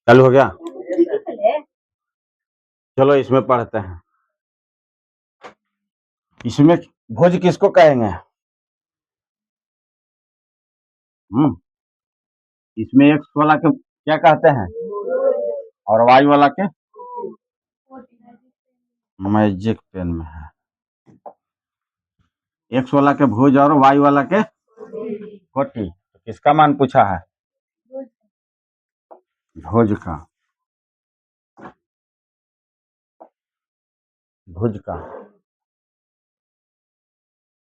चालू हो गया। चलो इसमें पढ़ते हैं। इसमें भुज किसको कहेंगे? इसमें एक्स वाला के क्या कहते हैं और वाई वाला के? मैजिक पेन में है। एक्स वाला के भुज और वाई वाला के कोटि। तो किसका मान पूछा है? भुज का। भुज का।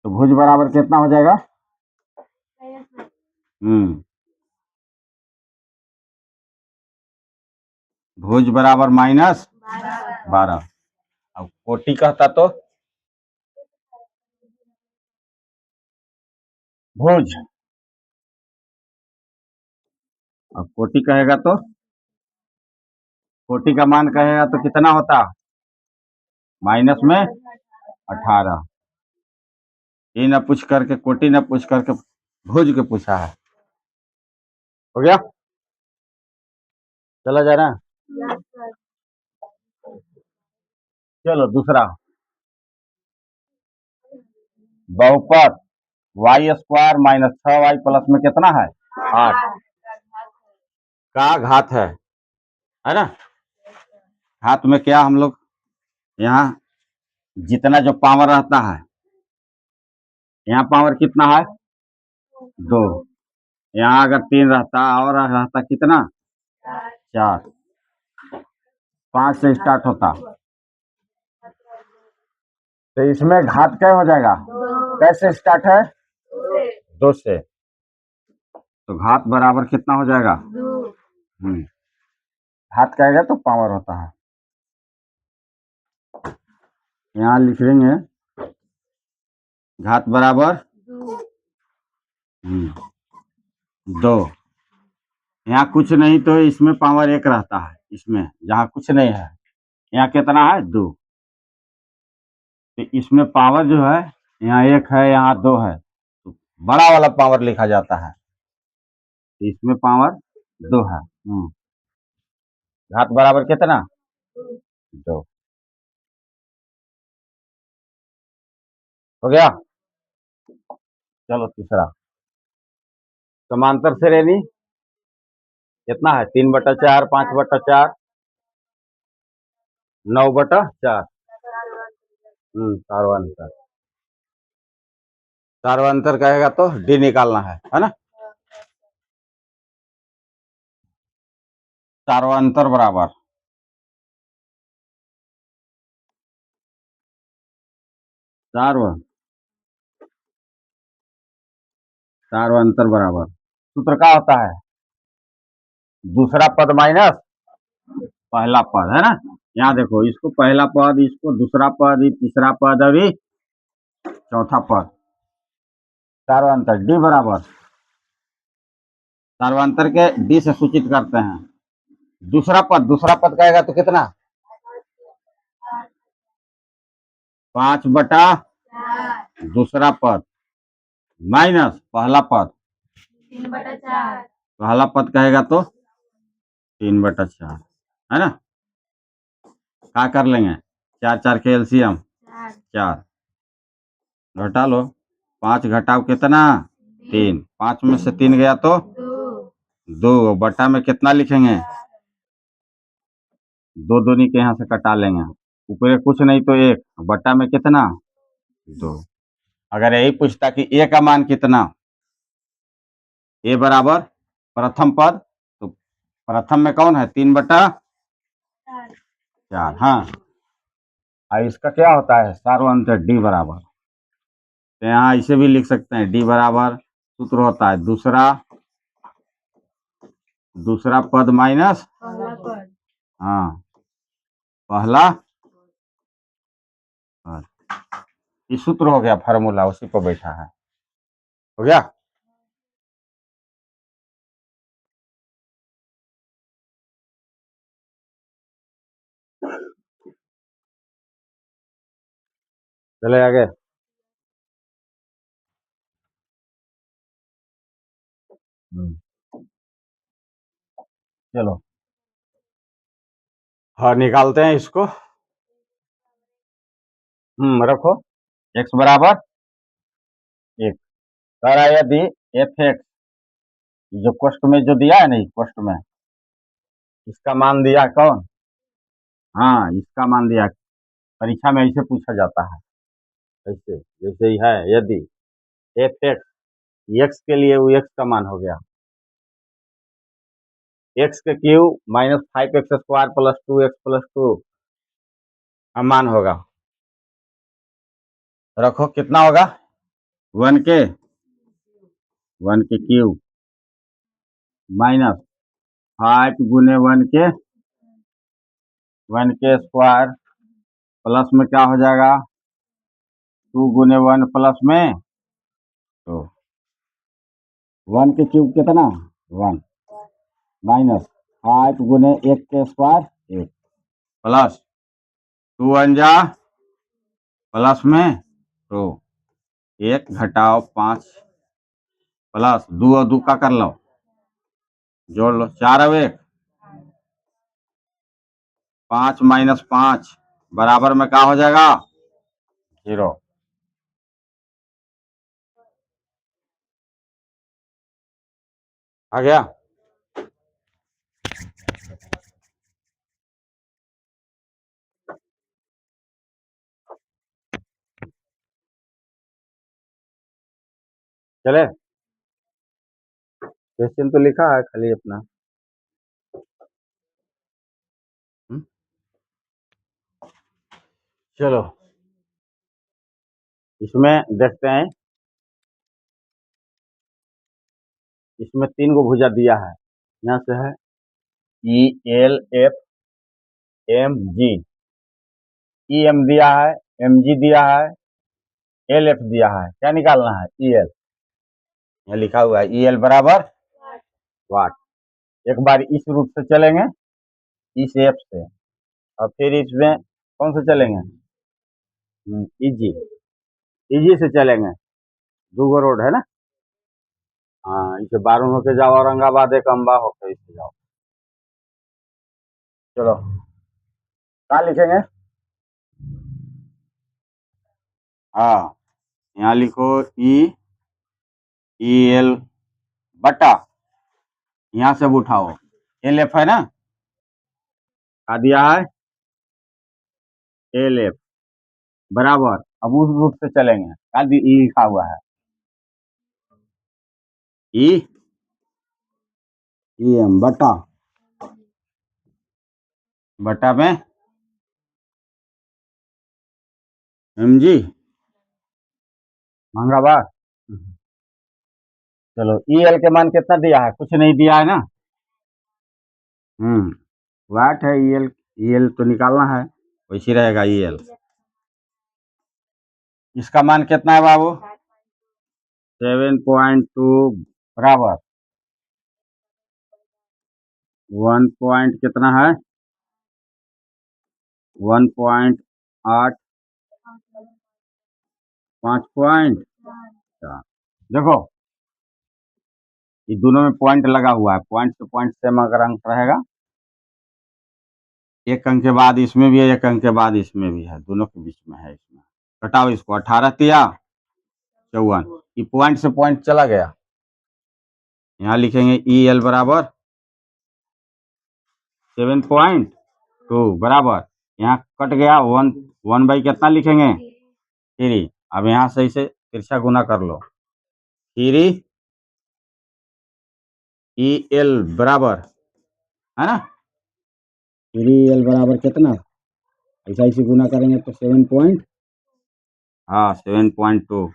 तो भुज बराबर कितना हो जाएगा? भुज बराबर -12। अब कोटि कहता तो भुज, अब कोटि कहेगा तो कोटि का मान कहेगा तो कितना होता? माइनस में 18। ये न पूछ करके कोटि न पूछ करके भुज के पूछा है। हो गया? चला जा रहा है। चलो दूसरा। बहुपद y² - 6y प्लस में कितना है? 8 का घात है ना? घात में क्या हम लोग यहाँ जितना जो पावर रहता है, यहाँ पावर कितना है? 2। यहाँ अगर 3 रहता और रहता कितना? 4। 5 से स्टार्ट होता तो इसमें घात क्या हो जाएगा? कैसे स्टार्ट है? 2 से। तो घात बराबर कितना हो जाएगा? घात कहेगा तो पावर होता है। यहाँ लिख लेंगे घात बराबर 2। यहाँ कुछ नहीं तो इसमें पावर 1 रहता है। इसमें जहाँ कुछ नहीं है यहाँ कितना है? 2। तो इसमें पावर जो है यहाँ 1 है, यहाँ 2 है, तो बड़ा वाला पावर लिखा जाता है। तो इसमें पावर 2 है। घात बराबर कितना? 2। हो गया? चलो तीसरा। समांतर श्रेणी कितना है? 3/4, 5/4, 9/4। सार्वंतर। सार्वंतर कहेगा तो डी निकालना है ना? सार्वंतर बराबर सार्वंतर बराबर सूत्र क्या होता है? दूसरा पद माइनस पहला पद, है ना? यहाँ देखो, इसको पहला पद, इसको दूसरा पद, ये तीसरा पद, अभी चौथा पद। सार्वंतर डी बराबर, सार्वंतर के डी से सूचित करते हैं। दूसरा पद कहेगा तो कितना? 5 बटा दूसरा पद माइनस पहला पद 3/4। पहला पद कहेगा तो 3/4, है ना? क्या कर लेंगे? 4 के एलसीएम 4। घटा लो। 5 घटाओ कितना? 3। 5 में से 3 गया तो 2। बटा में कितना लिखेंगे? 2 दूनी के यहाँ से कटा लेंगे। ऊपर कुछ नहीं तो 1, बटा में कितना? 2। अगर यही पूछता कि ए का मान कितना, ए बराबर प्रथम पद, तो प्रथम में कौन है? 3/4। हाँ, और इसका क्या होता है? सार्वंतर डी बराबर। तो यहाँ इसे भी लिख सकते हैं, डी बराबर सूत्र होता है दूसरा पद माइनस हाँ पहला पद। ये सूत्र हो गया, फार्मूला उसी पर बैठा है। हो गया? चले आगे। चलो हाँ निकालते हैं इसको। रखो x बराबर 1। कह रहा है यदि एफ एक्स जो क्वेश्चन में जो दिया है नहीं, क्वेश्चन में इसका मान दिया कौन, हाँ इसका मान दिया। परीक्षा में ऐसे पूछा जाता है, ऐसे जैसे ही है, यदि एफ एक्स एक्स के लिए वो एक्स का मान हो गया एक्स के cube minus 5x² plus 2x plus 2 का मान होगा। रखो कितना होगा, 1 के क्यूब माइनस 5 गुने 1 के स्क्वायर प्लस में क्या हो जाएगा 2 गुने 1 प्लस में, तो 1 के क्यूब कितना 1 माइनस 5 गुने 1 के स्क्वायर 1 प्लस 2 1 प्लस में, तो 1 घटाओ 5 प्लस 2 और 2 का कर लो, जोड़ लो 4 और 1 5 माइनस 5 बराबर में क्या हो जाएगा 0। आ गया। चले क्वेश्चन तो लिखा है खाली अपना। चलो इसमें देखते हैं, इसमें 3 गो भुजा दिया है, यहाँ से है E L F M G, E M दिया है, एम जी दिया है, एल एफ दिया है। क्या निकालना है ई एल, यहाँ लिखा हुआ है ई एल बराबर वाट। एक बार इस रूट से चलेंगे, इस एफ से, और फिर इसमें कौन से चलेंगे इजी, इजी से चलेंगे, 2 गो रोड है ना। हाँ इसे बारून होके जाओ औरंगाबाद, एक अम्बा होके इसे जाओ। चलो कहाँ लिखेंगे, हाँ यहाँ लिखो ई एल बटा, यहाँ से उठाओ एल एफ है ना, क्या दिया है एल एफ बराबर, अब उस रूट से चलेंगे, क्या ई लिखा हुआ है ई एम बटा बटा में एम जी मंगाबाद। चलो ई एल के मान कितना दिया है, कुछ नहीं दिया है ना। वाट है ई एल तो निकालना है, वैसे रहेगा ई एल। इसका मान कितना है बाबू 7.2 बराबर 1 पॉइंट कितना है 1.8 5 पॉइंट। देखो ये दोनों में पॉइंट लगा हुआ है, पॉइंट से पॉइंट सेम अगर अंक रहेगा, एक अंक के बाद इसमें भी है, एक अंक के बाद इसमें भी है, दोनों के बीच में है। इसमें घटाओ इसको, 18 तिया 54, ये पॉइंट से पॉइंट चला गया। यहाँ लिखेंगे ई एल बराबर 7.2 बराबर, यहाँ कट गया 1 बाई कितना लिखेंगे 3। अब यहाँ से इसे तिरछा गुना कर लो, 3 ई एल बराबर है ना, 3 एल बराबर कितना, ऐसा इसे गुना करेंगे तो 7 हाँ 7.2।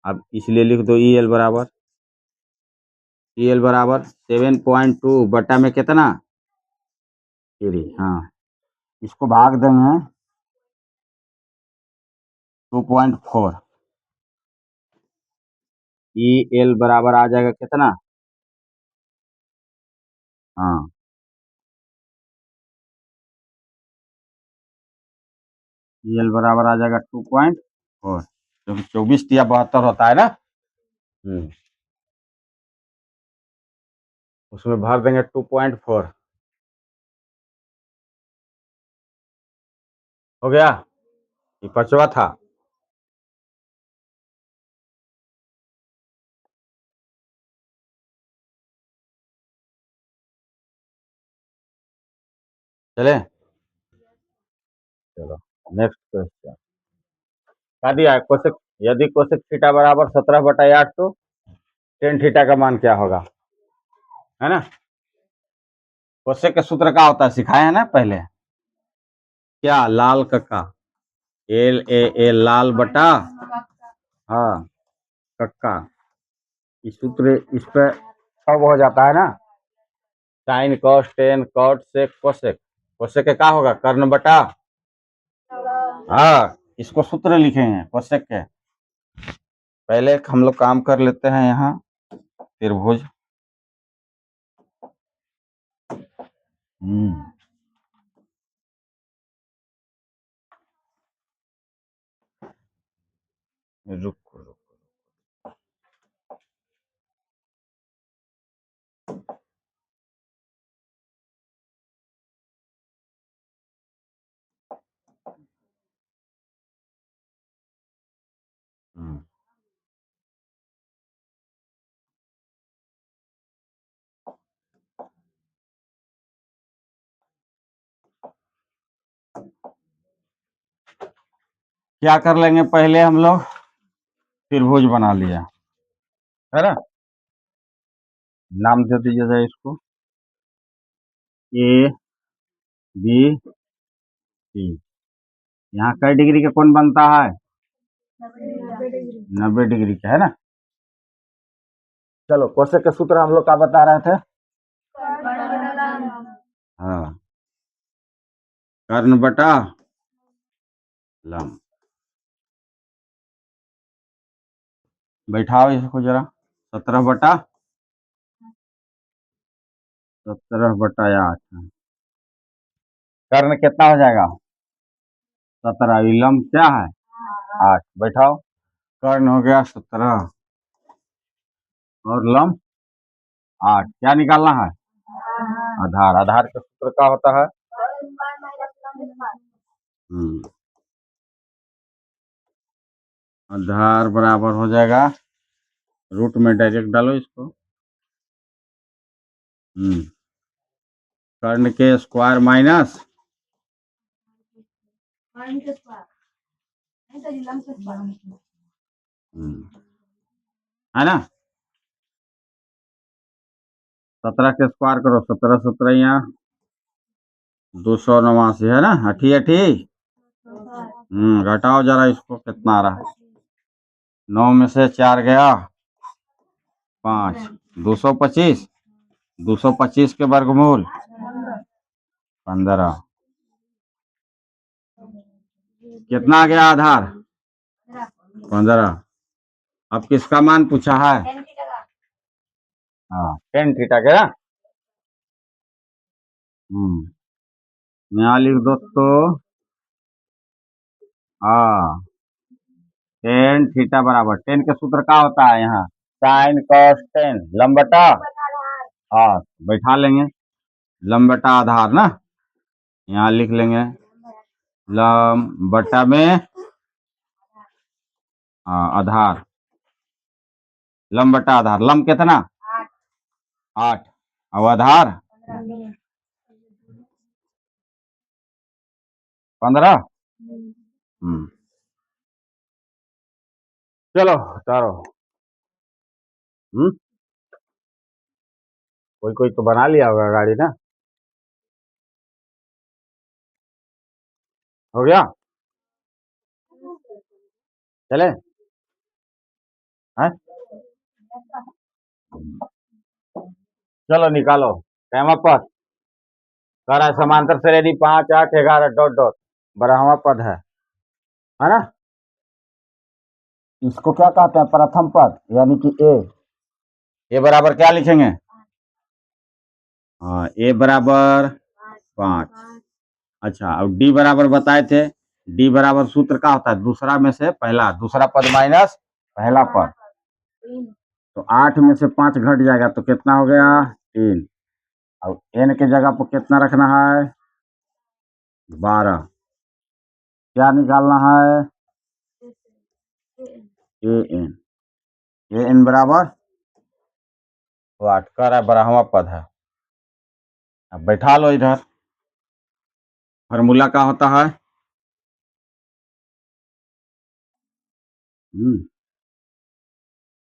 अब इसलिए लिख दो ई एल बराबर 7.2 बटा में कितना 3, हाँ इसको भाग देंगे 2.4, ई एल बराबर आ जाएगा कितना, हाँ ई एल बराबर आ जाएगा 2.4, क्योंकि 24 या 72 होता है ना। उसमें भर देंगे 2.4। हो गया, ये पांचवा था। चले, चलो नेक्स्ट क्वेश्चन। क्या दिया है कोसेक, यदि कोसेक थीटा बराबर 17/8 तो टेन थीटा का मान क्या होगा, है ना। कोसेक के सूत्र का होता है, सिखाया है ना पहले। क्या, लाल कक्का, एल ए ए लाल बटा, हाँ कक्का, इस सूत्र इस पे सब हो जाता है ना। Sine cos tan cot sec cosec, cosec के क्या होगा, कर्ण बटा, हाँ इसको सूत्र लिखेंगे कोसेक के। पहले हम लोग काम कर लेते हैं यहाँ त्रिभुज। रुको रुको। क्या कर लेंगे, पहले हम लोग त्रिभुज बना लिया है ना। नाम दे दीजिएगा इसको, ए बी सी। यहाँ कई डिग्री का कौन बनता है, 90 डिग्री का, है ना। चलो कोसेक के सूत्र हम लोग क्या बता रहे थे, हाँ कर्ण बटा लंब। बैठाओ इसको जरा, 17/8। कर्ण कितना हो जाएगा, 17, लंब क्या है 8। बैठाओ, कर्ण हो गया 17 और लंब 8। क्या निकालना है, आधार। आधार का सूत्र क्या होता है, आधार बराबर हो जाएगा, रूट में डायरेक्ट डालो इसको, कर्ण के स्क्वायर माइनस है ना। 17 के स्क्वायर करो, 17 17 यहाँ 289 है ना, अठी अठी। घटाओ जरा इसको, कितना आ रहा है, 9 में से 4 गया 5, 225, 225 के वर्गमूल 15। कितना आ गया आधार, 15। अब किसका मान पूछा है, हाँ टेन थीटा का। यहाँ लिख दो तो, हाँ टेन थीटा बराबर, टेन के सूत्र क्या होता है यहाँ, साइन कॉस टेन लंब बटा, हाँ बैठा लेंगे लंब बटा आधार ना। यहाँ लिख लेंगे लंब बटा में, हाँ आधार, लंब बटा आधार। लंब कितना 8 और आधार 15। चलो उतारो। कोई कोई तो बना लिया होगा गाड़ी ना, हो गया, चले है? चलो निकालो, टाइम पर कर रहा है समांतर श्रेणी 5 8 11 डॉट डॉट, बारहवां पद है ना। इसको क्या कहते हैं, प्रथम पद यानी कि ए बराबर क्या लिखेंगे, हाँ ए बराबर 5। अच्छा, अब डी बराबर बताए थे, डी बराबर सूत्र क्या होता है, दूसरा में से पहला, दूसरा पद माइनस पहला पद। तो 8 में से 5 घट जाएगा तो कितना हो गया 3। अब n के जगह पर कितना रखना है? 12। क्या निकालना है? an बराबर 8 का 12वां पद है। अब बैठा लो इधर। फार्मूला क्या होता है?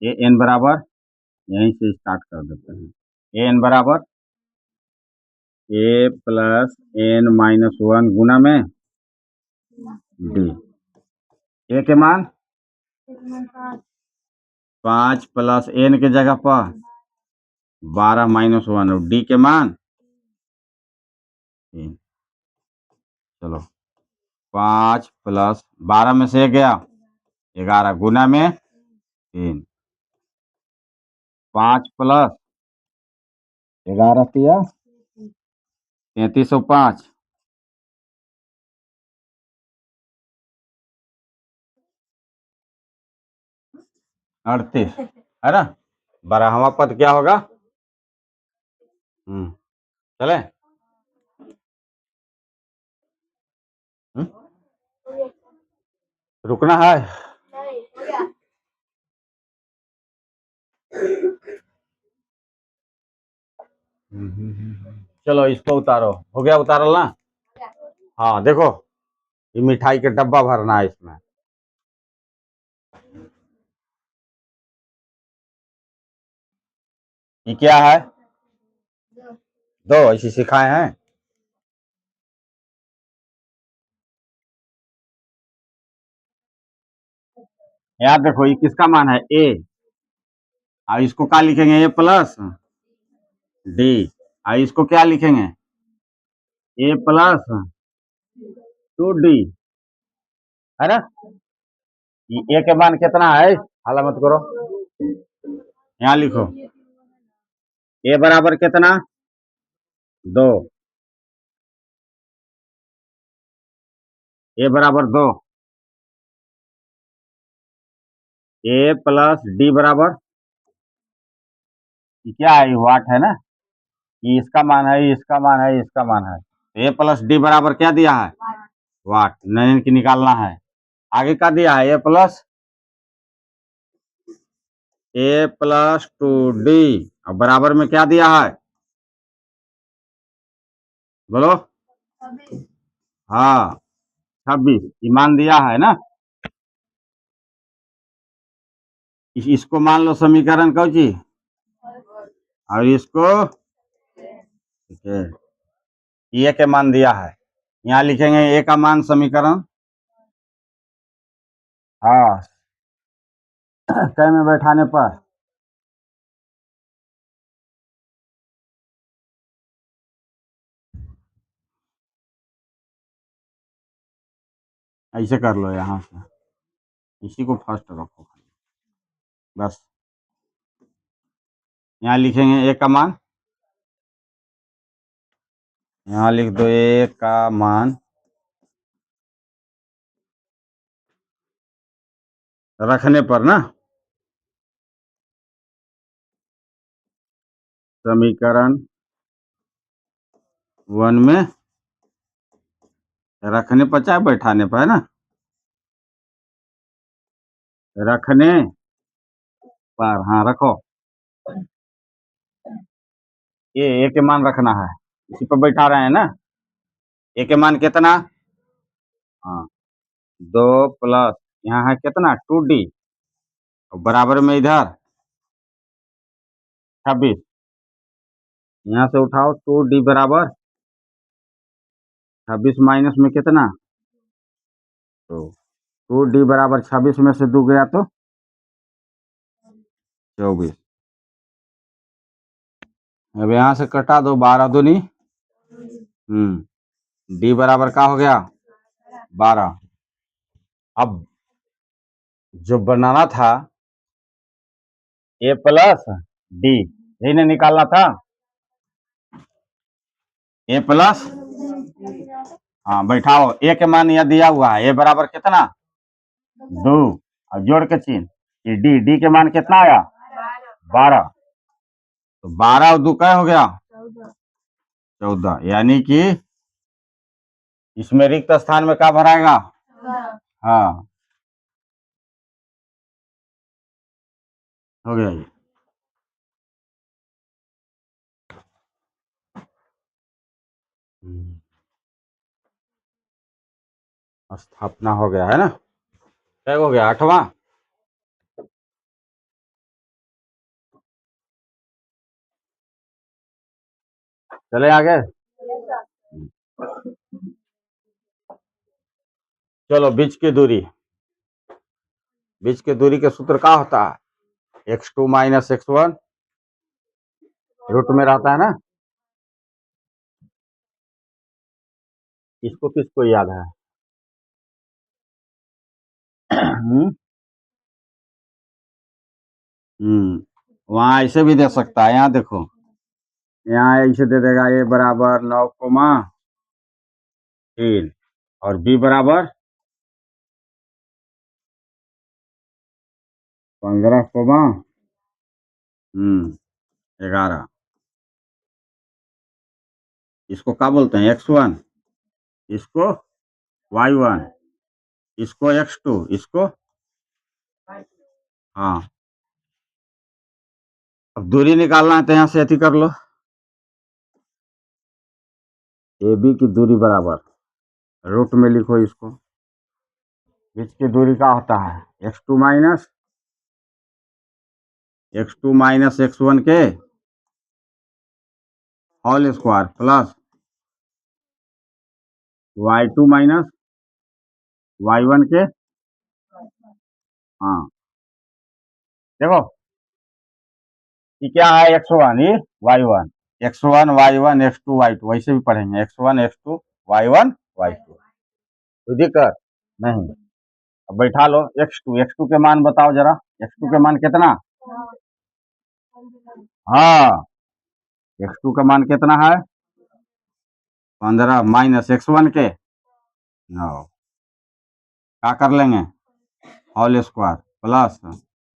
an बराबर, यहीं से स्टार्ट कर देते हैं। an बराबर a प्लस n माइनस 1 गुना में d। a के मान 5 प्लस n के जगह पर 12 माइनस 1 और d के मान 3। चलो 5 प्लस 12 में से गया 11 गुना में 3। 5 प्लस 11 तिया 3305। 38 है ना। 12वां पद क्या होगा? चले। रुकना है। चलो इसको उतारो। हो गया उतारल ना? हाँ देखो, ये मिठाई के डब्बा भरना है इसमें। ये क्या है? दो ऐसे सिखाए हैं। यार देखो, ये किसका मान है? ए। और इसको क्या लिखेंगे? ए प्लस डी। और इसको क्या लिखेंगे? ए प्लस 2d है ना। ये ए के मान कितना है? हाला मत करो, यहाँ लिखो। ए बराबर कितना? 2। ए बराबर 2। ए प्लस डी बराबर, ये क्या है? वाट है ना। ये इसका मान है, इसका मान है, इसका मान है। ए प्लस डी बराबर क्या दिया है? वाट। नहीं की निकालना है। आगे का दिया है? ए प्लस 2d। और बराबर में क्या दिया है? बोलो। हाँ 26 ईमान दिया है ना। इसको मान लो समीकरण कौन ची, और इसको ए के मान दिया है। यहाँ लिखेंगे ए का मान समीकरण। हाँ कै में बैठाने पर? ऐसे कर लो, यहाँ से इसी को फर्स्ट रखो बस। यहाँ लिखेंगे ए का मान, यहाँ लिख दो ए का मान रखने पर ना, समीकरण 1 में रखने पर चाहे बैठाने पर है ना। रखने पर, हाँ रखो। ए के मान रखना है, इसी पर बैठा रहे हैं ना। ए के मान कितना? हाँ 2 प्लस यहाँ है कितना? 2d और बराबर में इधर 26। यहाँ से उठाओ 2d बराबर 26 माइनस में कितना? तो 2d बराबर 26 में से 2 गया तो 24। अब यहाँ से कटा दो, 12 दूनी डी बराबर का हो गया 12। अब जो बनाना था ए प्लस डी, यही ने निकालना था। ए प्लस, हाँ बैठाओ। ए के मान यह दिया हुआ है, ए बराबर कितना? 2 और जोड़ के चिन्ह। डी, डी के मान कितना आया? 12। तो 12 और 2 क्या हो गया? 14। यानी कि इसमें रिक्त स्थान में क्या भराएगा? हाँ, हो गया ये। स्थापना हो गया है ना? क्या हो गया? 8वां। चले आगे। चलो, बीच की दूरी। बीच की दूरी के सूत्र क्या होता है? x2 माइनस x1 रूट में रहता है ना? इसको किसको याद है? हम्म वहां ऐसे भी दे सकता है। यहाँ देखो, यहाँ ऐसे दे देगा a बराबर 9,3 और b बराबर 15,11। इसको क्या बोलते हैं? x1, इसको y1, इसको x2, इसको। हाँ, अब दूरी निकालना है तो यहाँ से अति कर लो। ए बी की दूरी बराबर रूट में लिखो इसको। बीच की दूरी का होता है x2 के whole square plus y2 minus y1 के। हाँ, देखो ये क्या है? x1, ये y1, x1 y1 x2 y2, वैसे भी पढ़ेंगे x1 x2 y1 y2। कोई दिक्कत नहीं। अब बैठा लो x2 के मान बताओ जरा। x2 के मान कितना? हाँ, x2 का मान कितना है? 15 माइनस x1 के 9। क्या कर लेंगे? होल स्क्वायर प्लस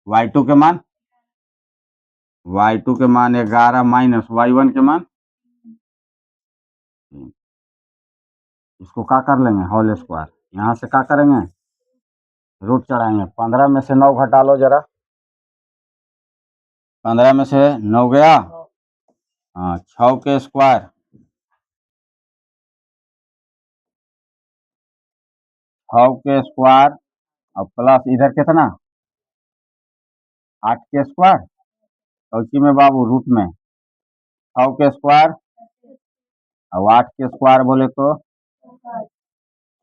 y2 के मान। y2 के मान 11 माइनस y1 के मान। इसको क्या कर लेंगे? Whole square. यहाँ से क्या करेंगे? रूट चढ़ाएंगे। 15 में से 9 घटा लो जरा। 15 में से 9 गया। हाँ, 6 के स्क्वायर, 6 के स्क्वायर और प्लस इधर कितना? 8 के स्क्वायर। तो उसी में बाबू रूट में 6 के स्क्वायर और 8 के स्क्वायर बोले तो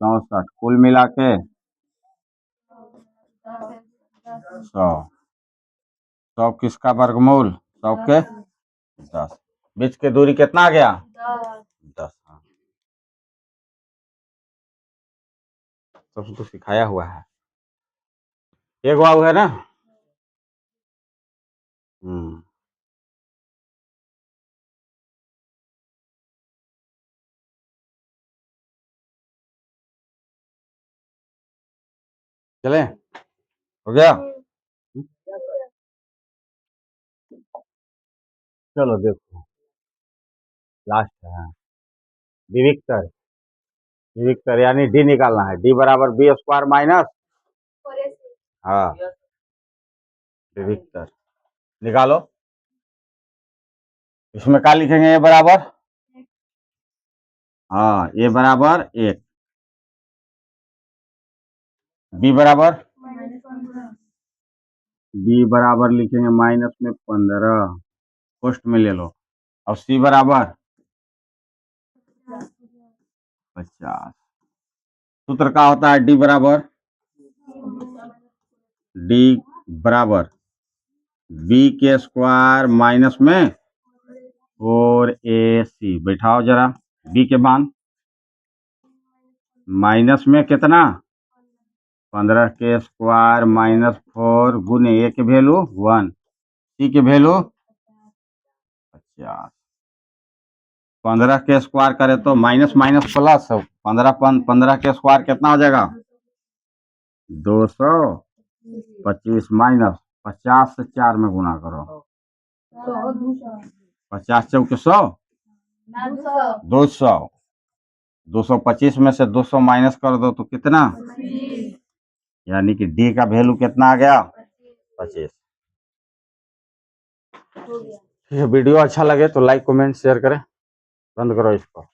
64। कुल मिला के 100। 100 किसका वर्गमूल? 100 के 10। बीच की दूरी कितना आ गया? 10। हाँ, सब तो सिखाया हुआ है। एक बाबू है ना? चले, हो गया। चलो देखो, लास्ट है। हाँ, विविक्तर। विविक्तर यानी डी निकालना है। डी बराबर बी स्क्वायर माइनस। हाँ, विविक्तर निकालो। इसमें क्या लिखेंगे? ए बराबर, हाँ, ए बराबर 1, बी बराबर, बी बराबर लिखेंगे माइनस में 15, पोस्ट में ले लो। और सी बराबर 50। सूत्र क्या होता है? डी बराबर, डी बराबर बी के स्क्वायर माइनस में 4ac। बैठाओ जरा। बी के मान माइनस में कितना? 15 के स्क्वायर माइनस 4 गुने ए के वैल्यू 1, सी के वैल्यू 50। 15 के स्क्वायर करे तो माइनस माइनस प्लस। 15 के स्क्वायर कितना हो जाएगा? 225 माइनस 50 से 4 में गुना करो। 50 चौके 100, 200। 225 में से 200 माइनस कर दो तो कितना, यानी कि डी का वैल्यू कितना आ गया, 25। ये वीडियो अच्छा लगे तो लाइक कमेंट शेयर करें। बंद करो इसको।